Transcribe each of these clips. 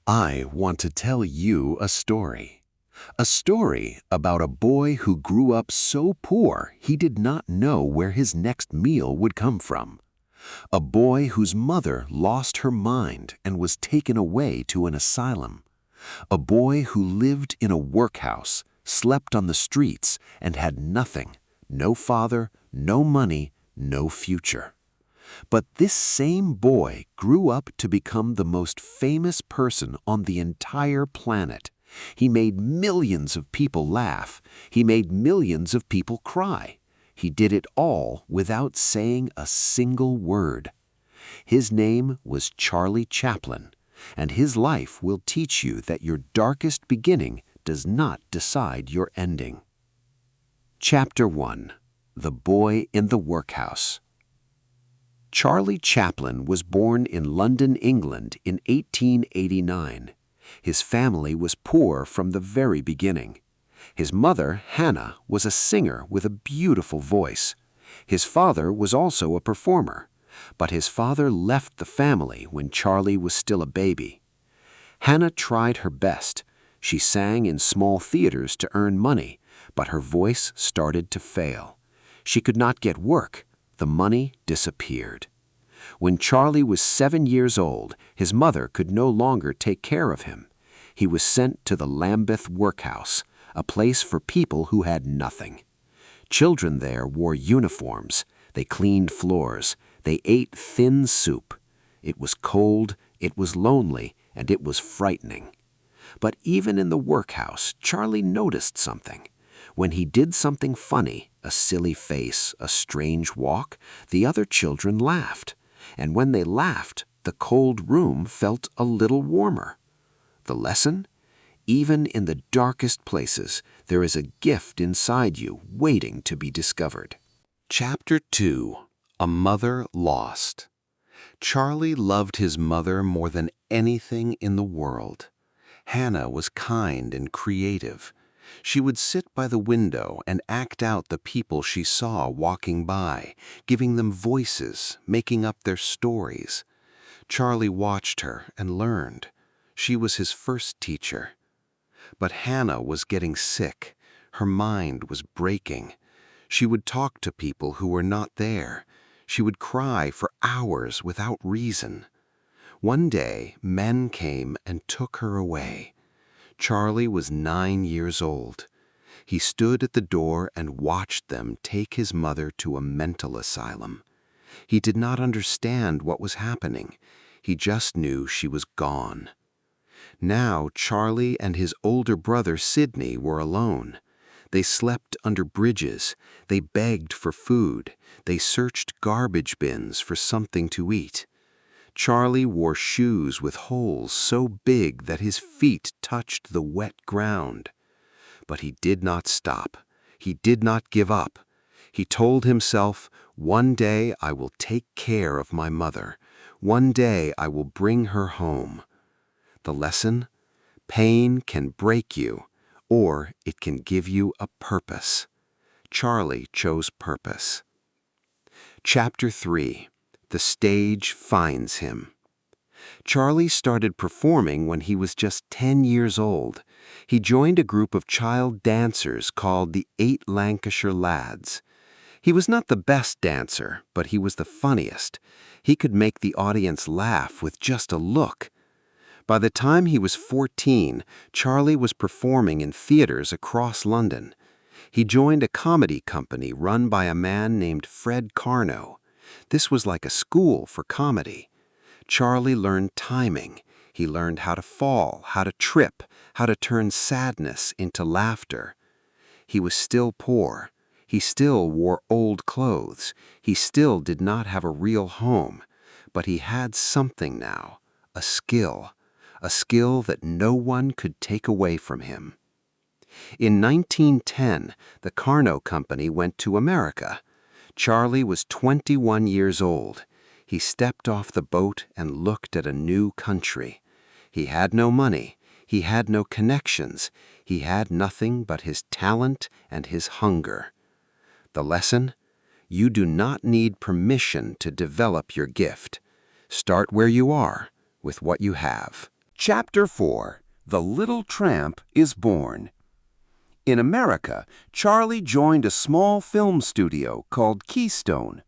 I want to tell you a story. A story about a boy who grew up so poor he did not know where his next meal would come from. A boy whose mother lost her mind and was taken away to an asylum. A boy who lived in a workhouse, slept on the streets, and had nothing. No father, no money, no future. But this same boy grew up to become the most famous person on the entire planet. He made millions of people laugh. He made millions of people cry. He did it all without saying a single word. His name was Charlie Chaplin, and his life will teach you that your darkest beginning does not decide your ending. Chapter 1. The Boy in the Workhouse. Charlie Chaplin was born in London, England in 1889. His family was poor from the very beginning. His mother, Hannah, was a singer with a beautiful voice. His father was also a performer, but his father left the family when Charlie was still a baby. Hannah tried her best. She sang in small theaters to earn money, but her voice started to fail. She could not get work. The money disappeared. When Charlie was 7 years old, his mother could no longer take care of him. He was sent to the Lambeth workhouse, a place for people who had nothing. Children there wore uniforms. They cleaned floors. They ate thin soup. It was cold, it was lonely, and it was frightening. But even in the workhouse, Charlie noticed something. When he did something funny, a silly face, a strange walk, the other children laughed. And when they laughed, the cold room felt a little warmer. The lesson? Even in the darkest places, there is a gift inside you waiting to be discovered. Chapter 2. A Mother Lost. Charlie loved his mother more than anything in the world. Hannah was kind and creative. She would sit by the window and act out the people she saw walking by, giving them voices, making up their stories. Charlie watched her and learned. She was his first teacher. But Hannah was getting sick. Her mind was breaking. She would talk to people who were not there. She would cry for hours without reason. One day, men came and took her away. Charlie was 9 years old. He stood at the door and watched them take his mother to a mental asylum. He did not understand what was happening. He just knew she was gone. Now Charlie and his older brother Sidney were alone. They slept under bridges. They begged for food. They searched garbage bins for something to eat. Charlie wore shoes with holes so big that his feet touched the wet ground. But he did not stop. He did not give up. He told himself, "One day I will take care of my mother. One day I will bring her home." The lesson? Pain can break you, or it can give you a purpose. Charlie chose purpose. Chapter 3. The stage finds him. Charlie started performing when he was just 10 years old. He joined a group of child dancers called the 8 Lancashire Lads. He was not the best dancer, but he was the funniest. He could make the audience laugh with just a look. By the time he was 14, Charlie was performing in theaters across London. He joined a comedy company run by a man named Fred Carno. This was like a school for comedy. Charlie learned timing. He learned how to fall, how to trip, how to turn sadness into laughter. He was still poor. He still wore old clothes. He still did not have a real home. But he had something now, a skill that no one could take away from him. In 1910, the Carno Company went to America. Charlie was 21 years old. He stepped off the boat and looked at a new country. He had no money. He had no connections. He had nothing but his talent and his hunger. The lesson? You do not need permission to develop your gift. Start where you are, with what you have. Chapter 4. The Little Tramp is Born. In America, Charlie joined a small film studio called Keystone.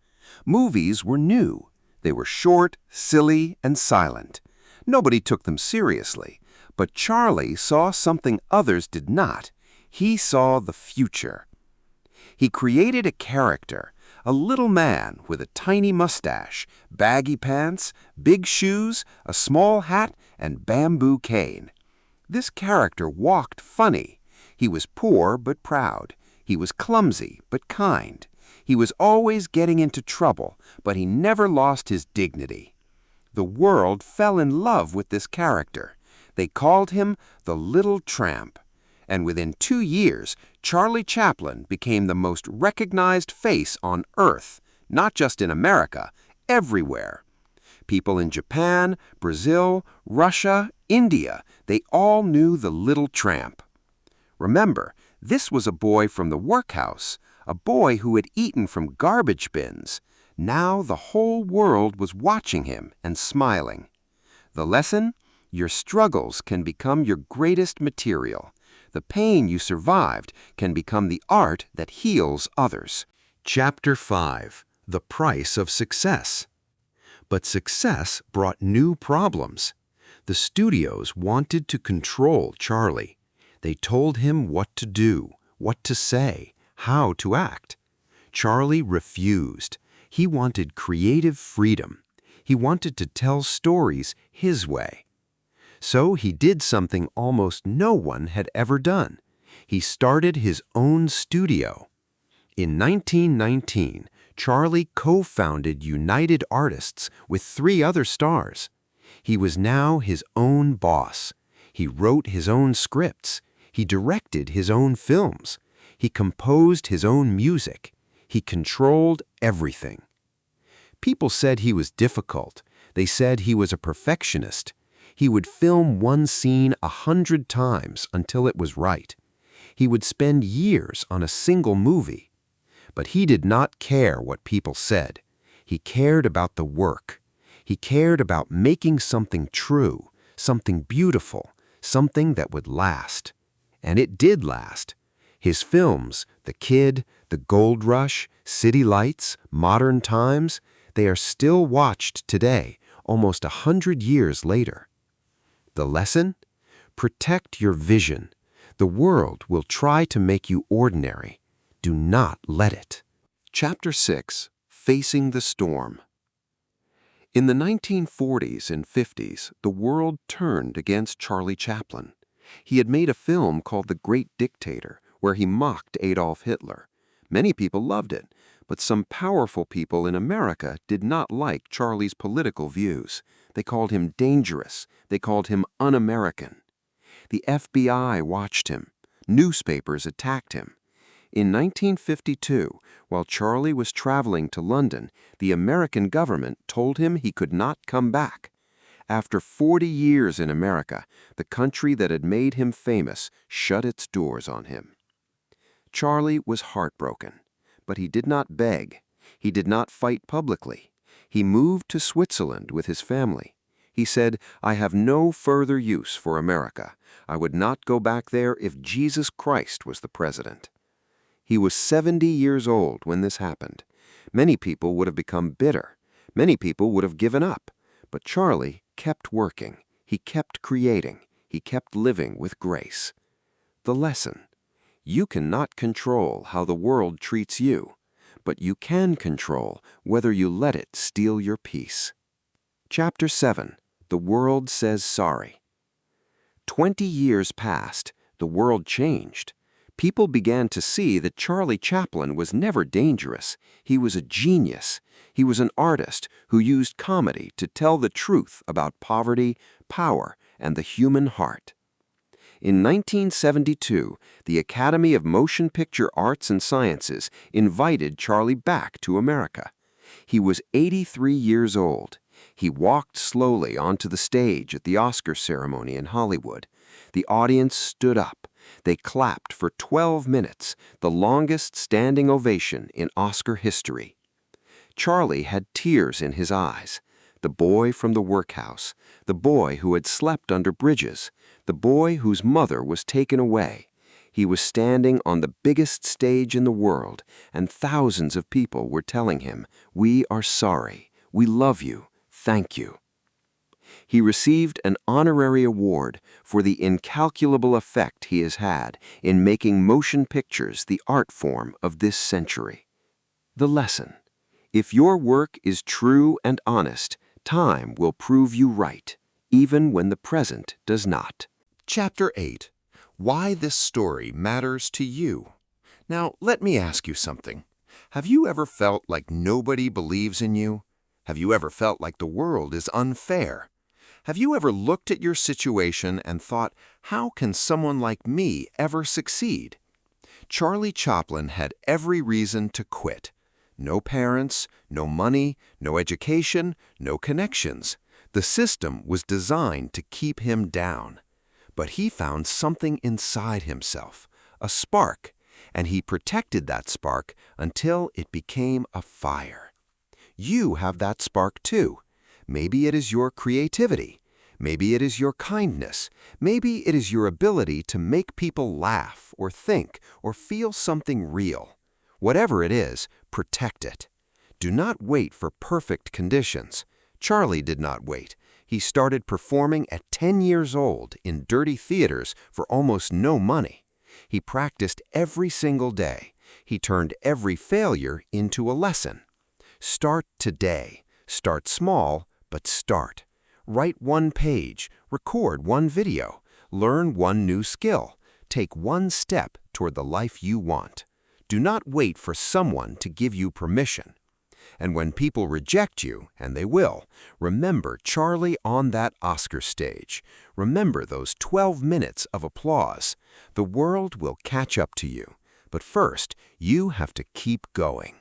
Movies were new. They were short, silly, and silent. Nobody took them seriously, but Charlie saw something others did not. He saw the future. He created a character, a little man with a tiny mustache, baggy pants, big shoes, a small hat, and bamboo cane. This character walked funny. He was poor but proud. He was clumsy but kind. He was always getting into trouble, but he never lost his dignity. The world fell in love with this character. They called him the Little Tramp. And within 2 years, Charlie Chaplin became the most recognized face on Earth, not just in America, everywhere. People in Japan, Brazil, Russia, India, they all knew the Little Tramp. Remember, this was a boy from the workhouse, a boy who had eaten from garbage bins. Now the whole world was watching him and smiling. The lesson? Your struggles can become your greatest material. The pain you survived can become the art that heals others. Chapter 5. The Price of Success. But success brought new problems. The studios wanted to control Charlie. They told him what to do, what to say, how to act. Charlie refused. He wanted creative freedom. He wanted to tell stories his way. So he did something almost no one had ever done. He started his own studio. In 1919, Charlie co-founded United Artists with 3 other stars. He was now his own boss. He wrote his own scripts. He directed his own films. He composed his own music. He controlled everything. People said he was difficult. They said he was a perfectionist. He would film one scene 100 times until it was right. He would spend years on a single movie. But he did not care what people said. He cared about the work. He cared about making something true, something beautiful, something that would last. And it did last. His films, The Kid, The Gold Rush, City Lights, Modern Times, they are still watched today, almost 100 years later. The lesson? Protect your vision. The world will try to make you ordinary. Do not let it. Chapter 6. Facing the Storm. In the 1940s and 50s, the world turned against Charlie Chaplin. He had made a film called The Great Dictator, where he mocked Adolf Hitler. Many people loved it, but some powerful people in America did not like Charlie's political views. They called him dangerous. They called him un-American. The FBI watched him. Newspapers attacked him. In 1952, while Charlie was traveling to London, the American government told him he could not come back. After 40 years in America, the country that had made him famous shut its doors on him. Charlie was heartbroken, but he did not beg. He did not fight publicly. He moved to Switzerland with his family. He said, "I have no further use for America. I would not go back there if Jesus Christ was the president." He was 70 years old when this happened. Many people would have become bitter. Many people would have given up. But Charlie kept working. He kept creating. He kept living with grace. The lesson: you cannot control how the world treats you, but you can control whether you let it steal your peace. Chapter 7. The World Says Sorry. 20 years passed. The world changed. People began to see that Charlie Chaplin was never dangerous. He was a genius. He was an artist who used comedy to tell the truth about poverty, power, and the human heart. In 1972, the Academy of Motion Picture Arts and Sciences invited Charlie back to America. He was 83 years old. He walked slowly onto the stage at the Oscar ceremony in Hollywood. The audience stood up. They clapped for 12 minutes, the longest standing ovation in Oscar history. Charlie had tears in his eyes. The boy from the workhouse, the boy who had slept under bridges, the boy whose mother was taken away. He was standing on the biggest stage in the world, and thousands of people were telling him, "We are sorry. We love you. Thank you." He received an honorary award for the incalculable effect he has had in making motion pictures the art form of this century. The lesson: if your work is true and honest, time will prove you right, even when the present does not. Chapter 8. Why this story matters to you. Now, let me ask you something. Have you ever felt like nobody believes in you? Have you ever felt like the world is unfair? Have you ever looked at your situation and thought, how can someone like me ever succeed? Charlie Chaplin had every reason to quit. No parents, no money, no education, no connections. The system was designed to keep him down. But he found something inside himself, a spark, and he protected that spark until it became a fire. You have that spark too. Maybe it is your creativity. Maybe it is your kindness. Maybe it is your ability to make people laugh or think or feel something real. Whatever it is, protect it. Do not wait for perfect conditions. Charlie did not wait. He started performing at 10 years old in dirty theaters for almost no money. He practiced every single day. He turned every failure into a lesson. Start today. Start small, but start. Write one page, record one video, learn one new skill, take one step toward the life you want. Do not wait for someone to give you permission. And when people reject you, and they will, remember Charlie on that Oscar stage. Remember those 12 minutes of applause. The world will catch up to you. But first, you have to keep going.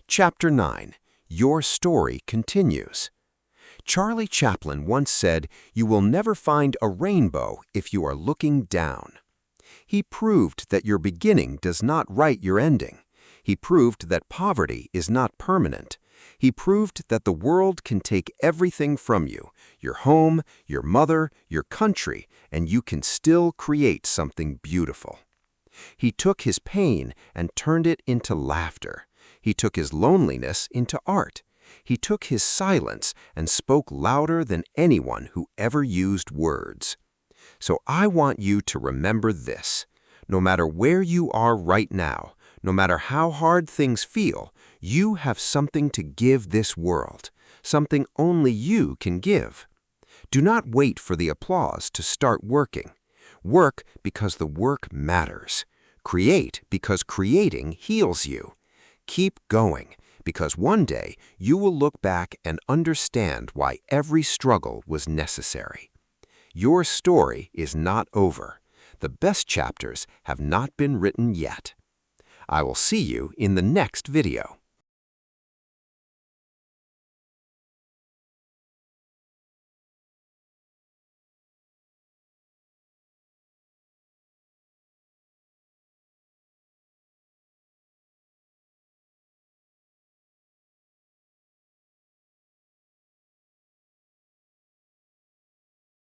Chapter 9. Your story continues. Charlie Chaplin once said, "You will never find a rainbow if you are looking down." He proved that your beginning does not write your ending. He proved that poverty is not permanent. He proved that the world can take everything from you, your home, your mother, your country, and you can still create something beautiful. He took his pain and turned it into laughter. He took his loneliness into art. He took his silence and spoke louder than anyone who ever used words. So I want you to remember this. No matter where you are right now, no matter how hard things feel, you have something to give this world, something only you can give. Do not wait for the applause to start working. Work because the work matters. Create because creating heals you. Keep going, because one day you will look back and understand why every struggle was necessary. Your story is not over. The best chapters have not been written yet. I will see you in the next video.